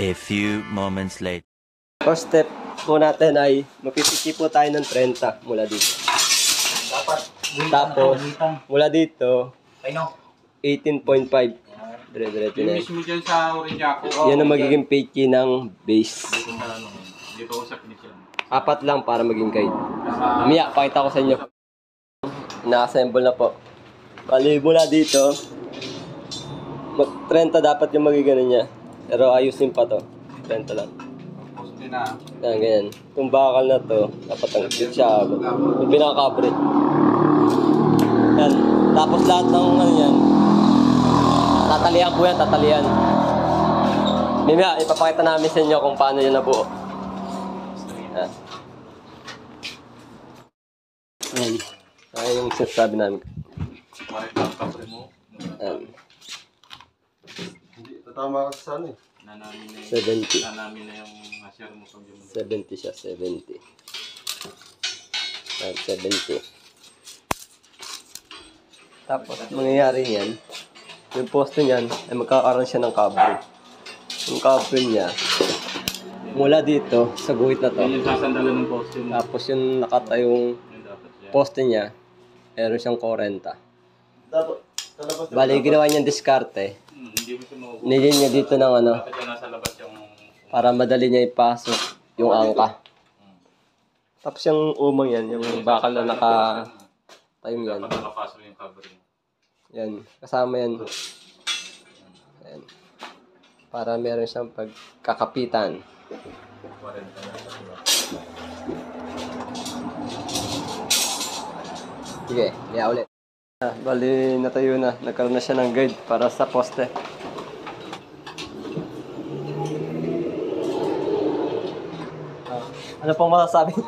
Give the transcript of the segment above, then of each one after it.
A few moments later. First step po natin ay mapipiki po tayo ng 30 mula dito. Tapos, mula dito, 18.5. Dire-diretso na yan. Mismo dyan sa Orinoco. Yan ang magiging piki ng base. Dito ko sa finish yan. 4 lang para maging guide. Mamaya, pakita ko sa inyo. Na-assemble na po. Bali, mula dito, 30 dapat yung magiging niya. Pero ayusin pa to. 30 lang. Poste na. Yan, ganyan. Itong bakal na to, dapat ang fit siya. Yung pinaka-coverage. Yan. Tapos lahat ng ano yan, tatalian po yan, tatalian. Mimaya, ipapakita namin sa inyo kung paano yan nabuo. Yan. Yan. Ayan yung sinasabi namin. Marit lang kapre mo. Yan. Tatama ka sa ano eh. Nanamin na 70. Nanamin na yung share mo pag yung 70 siya, 70. Yan, 70. Tapos, mangyayari yan, yung poste niyan, ay magkakaroon siya ng cover. Yung cover niya, mula dito, sa guhit na to. yung sasandalan ng poste mo. Tapos yung nakatayong Yung dapat yan. poste niya, meron siyang 40. Dapat, talabas na. Bali, ginawa niyang diskarte. Hindi mo siya mauubos. Nilin niya dito ng ano, Dapat yan nasa labas yung... para madali niya ipasok yung angka. Tapos yung umang yan, yung bakal na nakatayong yan. Dapat nakapasok yung covering. Yan, kasama yan. Yan. Para meron siyang pagkakapitan. 40 na. Sige, liya ulit. Bali, natayo na. Nagkaroon na siya ng guide para sa poste. Ano pong masasabi nyo?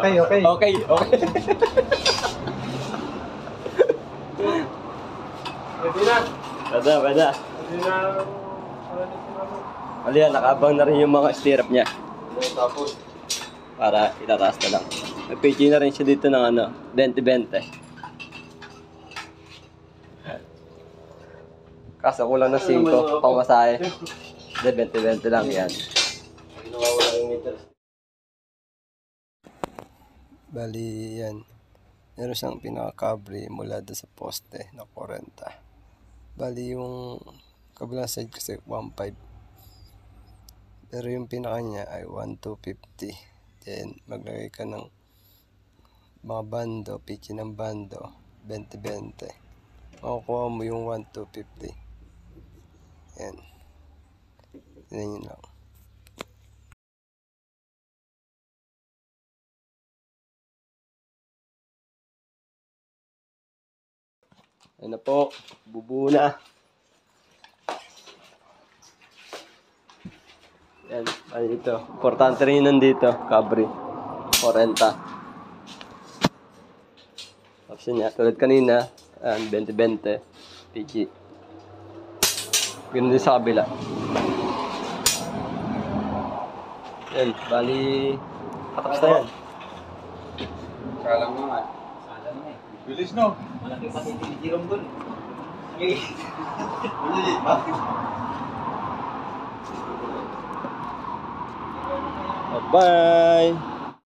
Okay. Pwede na. Pwede. Pwede na. Bali yan, nakabang na rin yung mga stirrup niya. Tapos, Para itataas na lang. May PG na rin siya dito ng ano, 20-20. Kaso kulang ng 5, pang masahe. Hindi, 20-20 lang yan. nawawala yung meters. Bali, yan. Meron siyang pinaka-cover mula doon sa poste na 40. Bali, yung kabilang side kasi 1.5. Pero yung pinaka niya ay 1.250. Then, maglagay ka ng mga bando, pitchy ng bando, 20-20. Makukuha mo yung 1.250. Yan. Tignan nyo lang. Ayan na po, bubuo na. Yan, ay ito. Importante rin yun nandito, cabri. 40. Option niya, tulad kanina, 20-20, PG. Ganun din sa kabila. Yan, bali, katapos na yan. Kala mo nga. Bilis no? Malaki pati tinigirong doon. Bilis ba? Bye-bye!